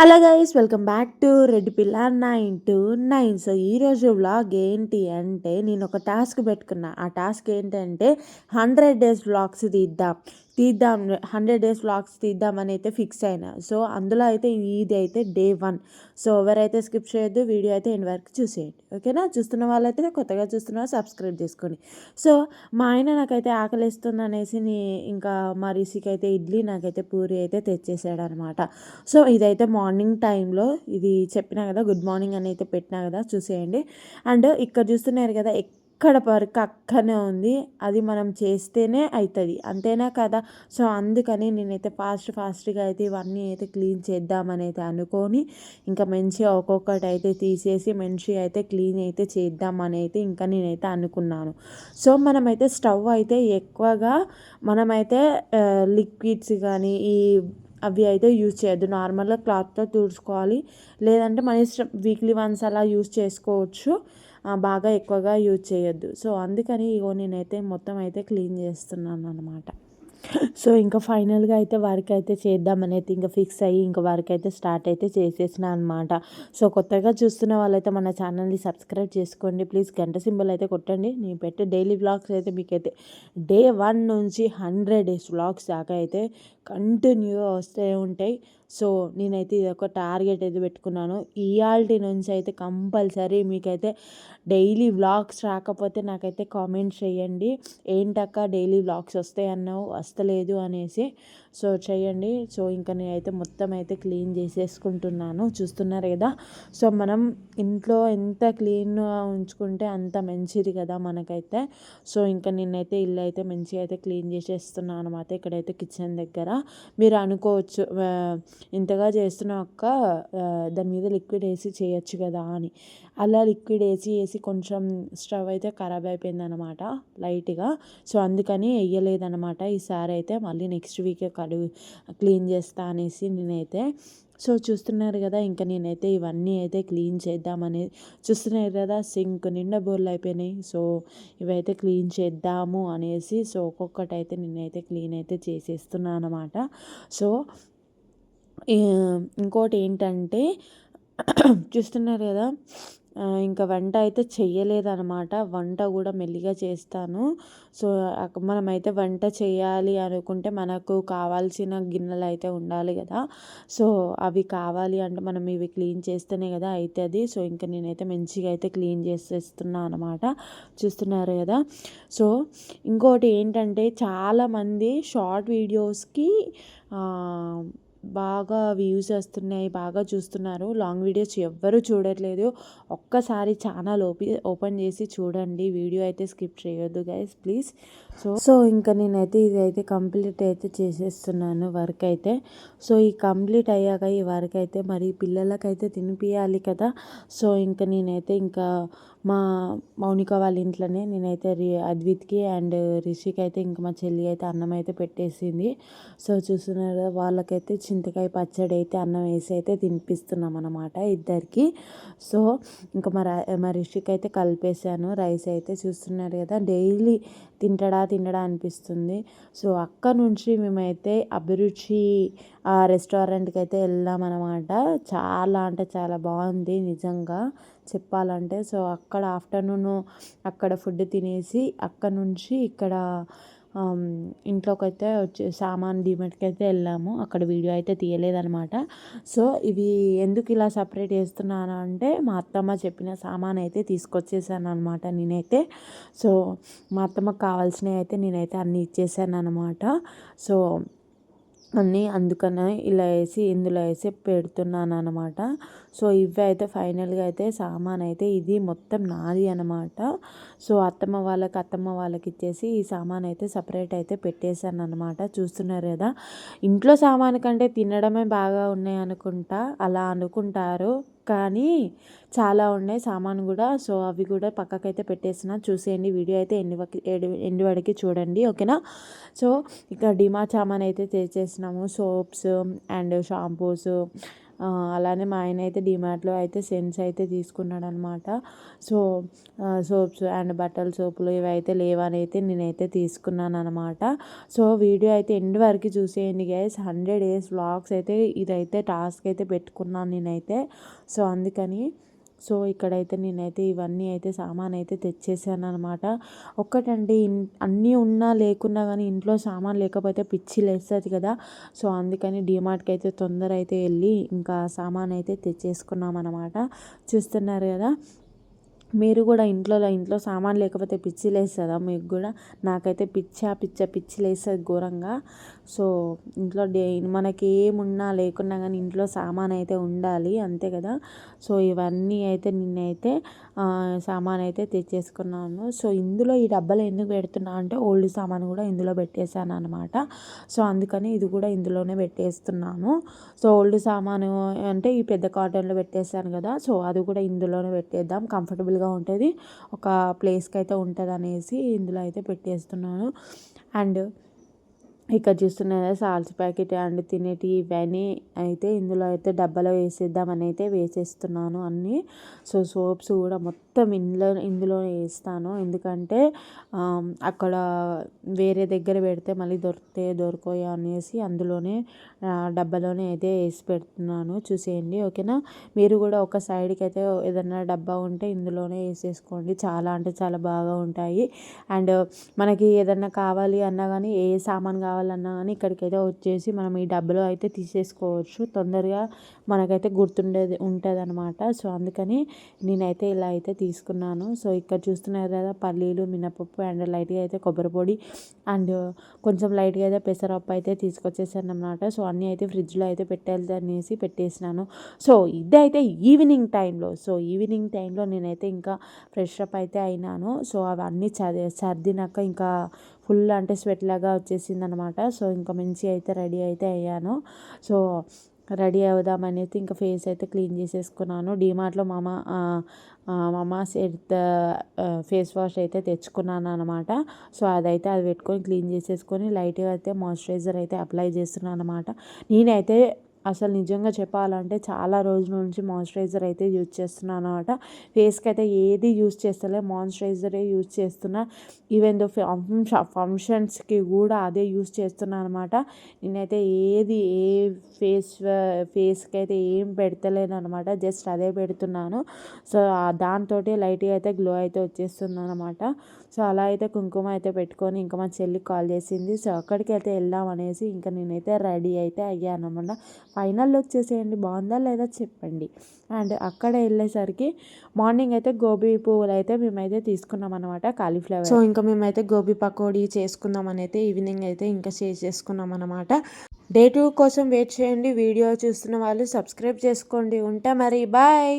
Hello guys, welcome back to red పిల్ల 929. So ఈరోజు vlog ఏంటి అంటే నేను ఒక టాస్క్ పెట్టుకున్నా. ఆ టాస్క్ ఏంటంటే 100 డేస్ వ్లాగ్స్ తీద్దాం 100 డేస్ వ్లాగ్స్ తీద్దామని అయితే ఫిక్స్ అయినా. సో అందులో అయితే ఇది అయితే డే 1. సో ఎవరైతే స్కిప్ చేయొద్దు, వీడియో అయితే ఎండ్ వరకు చూసేయండి, ఓకేనా. చూస్తున్న వాళ్ళైతే కొత్తగా చూస్తున్న సబ్స్క్రైబ్ చేసుకోండి. సో మా ఆయన నాకైతే ఆకలిస్తుంది అనేసి ఇంకా మా రిషికి అయితే ఇడ్లీ, నాకైతే పూరి అయితే తెచ్చేసాడు అనమాట. సో ఇదైతే మార్నింగ్ టైంలో ఇది చెప్పినా కదా, గుడ్ మార్నింగ్ అని అయితే పెట్టినా కదా, చూసేయండి. అండ్ ఇక్కడ చూస్తున్నారు కదా, ఎక్కడ వర్క్ అక్కడనే ఉంది. అది మనం చేస్తేనే అవుతుంది, అంతేనా కదా. సో అందుకని నేనైతే ఫాస్ట్గా అయితే ఇవన్నీ అయితే క్లీన్ చేద్దామని అయితే అనుకొని ఇంకా మంచిగా ఒక్కొక్కటి అయితే తీసేసి మంచిగా అయితే క్లీన్ అయితే చేద్దామని అయితే ఇంకా నేనైతే అనుకున్నాను. సో మనమైతే స్టవ్ అయితే ఎక్కువగా మనమైతే లిక్విడ్స్ కానీ అవి అయితే యూజ్ చేయొద్దు. నార్మల్గా క్లాత్తో తుడుచుకోవాలి, లేదంటే మన ఇష్టం, వీక్లీ వన్స్ అలా యూజ్ చేసుకోవచ్చు. బాగా ఎక్కువగా యూజ్ చేయొద్దు. సో అందుకని ఇగో నేనైతే మొత్తం అయితే క్లీన్ చేస్తున్నాను అనమాట. సో ఇంకా ఫైనల్గా అయితే వర్క్ అయితే చేద్దామని అయితే ఇంకా ఫిక్స్ అయ్యి ఇంకా వర్క్ అయితే స్టార్ట్ అయితే చేసేసిన అనమాట. సో కొత్తగా చూస్తున్న వాళ్ళైతే మన ఛానల్ని సబ్స్క్రైబ్ చేసుకోండి ప్లీజ్. గంట సింబల్ అయితే కొట్టండి. నేను పెట్టే డైలీ వ్లాగ్స్ అయితే మీకైతే డే 1 నుంచి 100 డేస్ వ్లాగ్స్ దాకా అయితే కంటిన్యూగా వస్తూ ఉంటాయి. సో నేనైతే ఇది ఒక టార్గెట్ అయితే పెట్టుకున్నాను. ఇయాల్టి నుంచి అయితే కంపల్సరీ మీకైతే డైలీ వ్లాగ్స్ రాకపోతే నాకైతే కామెంట్ చేయండి. ఏంటక్క డైలీ వ్లాగ్స్ వస్తాయి అన్నావు, వస్తలేదు అనేసి. సో చేయండి. సో ఇంకా నేనైతే మొత్తం అయితే క్లీన్ చేసేసుకుంటున్నాను, చూస్తున్నారు కదా. సో మనం ఇంట్లో ఎంత క్లీన్గా ఉంచుకుంటే అంత మంచిది కదా మనకైతే. సో ఇంకా నేనైతే ఇల్లు అయితే మంచిగా అయితే క్లీన్ చేసేస్తున్నాను అనమాట. ఇక్కడైతే కిచెన్ దగ్గర మీరు అనుకోవచ్చు, ఇంతగా చేస్తున్నా అక్క దాని మీద లిక్విడ్ వేసి చేయొచ్చు కదా అని. అలా లిక్విడ్ వేసి కొంచెం స్టవ్ అయితే ఖరాబ్ అయిపోయింది అనమాట లైట్గా. సో అందుకని వేయలేదనమాట. ఈసారి అయితే మళ్ళీ నెక్స్ట్ వీకే క్లీన్ చేస్తా అనేసి నేనైతే. సో చూస్తున్నారు కదా, ఇంకా నేనైతే ఇవన్నీ అయితే క్లీన్ చేద్దామని చూస్తున్నారు కదా. సింక్ నిండా బోర్లు అయిపోయినాయి. సో ఇవైతే క్లీన్ చేద్దాము అనేసి సో ఒక్కొక్కటి అయితే నేనైతే క్లీన్ అయితే చేసేస్తున్నాను అనమాట. సో ఇంకోటి ఏంటంటే చూస్తున్నారు కదా, ఇంకా వంట అయితే చెయ్యలేదన్నమాట. వంట కూడా మెల్లిగా చేస్తాను. సో మనమైతే వంట చేయాలి అనుకుంటే మనకు కావాల్సిన గిన్నెలు అయితే ఉండాలి కదా. సో అవి కావాలి అంటే మనం ఇవి క్లీన్ చేస్తేనే కదా అవుతుంది. సో ఇంకా నేనైతే మంచిగా అయితే క్లీన్ చేసేస్తున్నాను అనమాట, చూస్తున్నారు కదా. సో ఇంకోటి ఏంటంటే చాలామంది షార్ట్ వీడియోస్కి బాగా వ్యూస్ వస్తున్నాయి, బాగా చూస్తున్నారు. లాంగ్ వీడియోస్ ఎవ్వరూ చూడట్లేదు. ఒక్కసారి ఛానల్ ఓపెన్ చేసి చూడండి, వీడియో అయితే స్కిప్ చేయొద్దు గైస్ ప్లీజ్. సో ఇంకా నేనైతే ఇదైతే కంప్లీట్ అయితే చేసేస్తున్నాను వర్క్ అయితే. సో ఈ కంప్లీట్ అయ్యాక ఈ వర్క్ అయితే మరి పిల్లలకైతే తినిపియాలి కదా. సో ఇంకా నేనైతే ఇంకా మా మౌనిక వాళ్ళ ఇంట్లోనే నేనైతే అద్విత్కి అండ్ రిషికి అయితే ఇంకా మా చెల్లి అయితే అన్నం అయితే పెట్టేసింది. సో చూస్తున్నారు వాళ్ళకైతే చింతకాయ పచ్చడి అయితే అన్నం వేసి అయితే తినిపిస్తున్నాం అన్నమాట ఇద్దరికి. సో ఇంకా మా రిషికి అయితే కలిపేసాను రైస్ అయితే, చూస్తున్నారు కదా. డైలీ తింటడా అనిపిస్తుంది. సో అక్కడ నుంచి మేమైతే అభిరుచి రెస్టారెంట్కి అయితే వెళ్ళామన్నమాట. చాలా అంటే చాలా బాగుంది నిజంగా చెప్పాలంటే. సో అక్కడ ఆఫ్టర్నూన్ అక్కడ ఫుడ్ తినేసి అక్కడ నుంచి ఇక్కడ ఇంట్లోకి అయితే సామాన్ డిమార్ట్కి అయితే వెళ్ళాము. అక్కడ వీడియో అయితే తీయలేదనమాట. సో ఇవి ఎందుకు ఇలా సపరేట్ చేస్తున్నాను అంటే మా అత్తమ్మ చెప్పిన సామాన్ అయితే తీసుకొచ్చేసాను అనమాట నేనైతే. సో మా అత్తమ్మకు కావాల్సినవి అయితే నేనైతే అన్నీ ఇచ్చేసాను అనమాట. సో అన్నీ అందుకనే ఇలా వేసి ఇందులో వేసి పెడుతున్నాను అనమాట. సో ఇవి అయితే ఫైనల్గా అయితే సామాన్ అయితే ఇది మొత్తం నాది అనమాట. సో అత్తమ్మ వాళ్ళకి ఇచ్చేసి ఈ సామాన్ అయితే సపరేట్ అయితే పెట్టేశాను అనమాట. చూస్తున్నారు కదా, ఇంట్లో సామాన్ కంటే తినడమే బాగా ఉన్నాయి అనుకుంటా, అలా అనుకుంటారు కానీ చాలా ఉన్నాయి సామాన్ కూడా. సో అవి కూడా పక్కకైతే పెట్టేసిన, చూసేయండి. వీడియో అయితే ఎండి వరకు చూడండి, ఓకేనా. సో ఇక డిమార్ట్ సామాన్ అయితే తెచ్చేసినాము. సోప్స్ అండ్ షాంపూస్ అలానే మా ఆయన అయితే డిమార్ట్లో అయితే సెన్స్ అయితే తీసుకున్నాడు అనమాట. సో సోప్స్ అండ్ బట్టల సోపులు ఇవైతే లేవని అయితే నేనైతే తీసుకున్నాను అనమాట. సో వీడియో అయితే ఎండ్ వరకు చూసేయండి గైస్. 100 days వ్లాగ్స్ అయితే ఇదైతే టాస్క్ అయితే పెట్టుకున్నాను నేనైతే. సో అందుకని ఇక్కడైతే నేనైతే ఇవన్నీ అయితే సామాన్ అయితే తెచ్చేసాను అనమాట. ఒక్కటండి అన్నీ ఉన్నా లేకున్నా కానీ ఇంట్లో సామాన్ లేకపోతే పిచ్చి లేస్తుంది కదా. సో అందుకని డీమార్ట్కి అయితే తొందర అయితే వెళ్ళి ఇంకా సామాన్ అయితే తెచ్చేసుకున్నాం అనమాట. చూస్తున్నారు కదా, మీరు కూడా ఇంట్లో సామాన్ లేకపోతే పిచ్చి లేస్తుందా మీకు కూడా? నాకైతే పిచ్చి లేస్తుంది ఘోరంగా. సో ఇంట్లో మనకి ఏమున్నా లేకున్నా కానీ ఇంట్లో సామాన్ అయితే ఉండాలి, అంతే కదా. సో ఇవన్నీ అయితే నిన్నైతే సామాన్ అయితే తెచ్చేసుకున్నాను. సో ఇందులో ఈ డబ్బాలు ఎందుకు పెడుతున్నా అంటే ఓల్డ్ సామాన్ కూడా ఇందులో పెట్టేశాను అనమాట. సో అందుకని ఇది కూడా ఇందులోనే పెట్టేస్తున్నాను. సో ఓల్డ్ సామాను అంటే ఈ పెద్ద కాటన్లో పెట్టేశాను కదా, సో అది కూడా ఇందులోనే పెట్టేద్దాం, కంఫర్టబుల్గా ఉంటుంది, ఒక ప్లేస్కి అయితే ఉంటుంది అనేసి ఇందులో అయితే పెట్టేస్తున్నాను. అండ్ ఇక్కడ చూస్తున్నారు సాల్స్ ప్యాకెట్ అండ్ తినేటి ఇవన్నీ అయితే ఇందులో అయితే డబ్బాలో వేసేద్దామని అయితే వేసేస్తున్నాను అన్నీ. సో సోప్స్ కూడా మొత్తం ఇందులోనే వేస్తాను, ఎందుకంటే అక్కడ వేరే దగ్గర పెడితే మళ్ళీ దొరకవు అనేసి అందులోనే డబ్బాలోనే అయితే వేసి పెడుతున్నాను. చూసేయండి, ఓకేనా. మీరు కూడా ఒక సైడ్కి అయితే ఏదైనా డబ్బా ఉంటే ఇందులోనే వేసేసుకోండి, చాలా అంటే చాలా బాగా ఉంటాయి. అండ్ మనకి ఏదన్నా కావాలి అన్నా కానీ ఏ సామాన్ కావాలన్నా కానీ ఇక్కడికైతే వచ్చేసి మనం ఈ డబ్బాలో అయితే తీసేసుకోవచ్చు, తొందరగా మనకైతే ఉంటుంది అనమాట. సో అందుకని నేనైతే ఇలా అయితే తీసుకున్నాను. సో ఇక్కడ చూస్తున్నారు కదా, పల్లీలు, మినపప్పు అండ్ లైట్గా అయితే కొబ్బరి పొడి అండ్ కొంచెం లైట్గా అయితే పెసరపప్పు అయితే తీసుకొచ్చేసాను అనమాట. సో అన్నీ అయితే ఫ్రిడ్జ్లో అయితే పెట్టాలి అనేసి పెట్టేసినాను. సో ఇదైతే ఈవినింగ్ టైంలో నేనైతే ఇంకా ఫ్రెష్ అప్ అయితే అయినాను. సో అవన్నీ సర్దినాక ఇంకా ఫుల్ అంటే స్వెట్ లాగా వచ్చేసింది అనమాట. సో ఇంకా మంచిగా అయితే రెడీ అయితే అయ్యాను. సో రెడీ అవుదామనేసి ఇంకా ఫేస్ అయితే క్లీన్ చేసేసుకున్నాను. డీమార్ట్లో మామాస్ ఎర్త్ ఫేస్ వాష్ అయితే తెచ్చుకున్నాను అనమాట. సో అది పెట్టుకొని క్లీన్ చేసేసుకొని లైట్గా అయితే మాయిశ్చరైజర్ అయితే అప్లై చేస్తున్నాను అనమాట. నేనైతే అసలు నిజంగా చెప్పాలంటే చాలా రోజుల నుంచి మాయిశ్చరైజర్ అయితే యూజ్ చేస్తున్నాను అనమాట. ఫేస్కి అయితే ఏది యూజ్ చేస్తలే, మాయిశ్చరైజరే యూజ్ చేస్తున్నా. ఈవెన్ దో ఫంక్షన్స్కి కూడా అదే యూజ్ చేస్తున్నాను అనమాట. నేనైతే ఏ ఫేస్కి అయితే ఏం పెడతలేను అనమాట, జస్ట్ అదే పెడుతున్నాను. సో దాంతో లైట్గా అయితే గ్లో అయితే వచ్చేస్తుంది అనమాట. సో అలా అయితే కుంకుమ అయితే పెట్టుకొని ఇంకా మా చెల్లికి కాల్ చేసింది. సో అక్కడికి అయితే వెళ్దాం అనేసి ఇంకా నేనైతే రెడీ అయితే అయ్యాను అనమాట. ఫైనల్ లుక్ చేసేయండి, బాగుందా లేదా చెప్పండి. అండ్ అక్కడ వెళ్ళేసరికి మార్నింగ్ అయితే గోబీ పువ్వులు అయితే మేమైతే తీసుకున్నాం అనమాట, కాలీఫ్లవర్. సో ఇంకా మేమైతే గోబీ పకోడీ చేసుకుందాం అని అయితే ఈవినింగ్ అయితే ఇంకా చేసుకున్నాం అనమాట. Day 2 కోసం వెయిట్ చేయండి. వీడియో చూస్తున్న వాళ్ళు సబ్స్క్రైబ్ చేసుకోండి. ఉంటా మరి, బాయ్.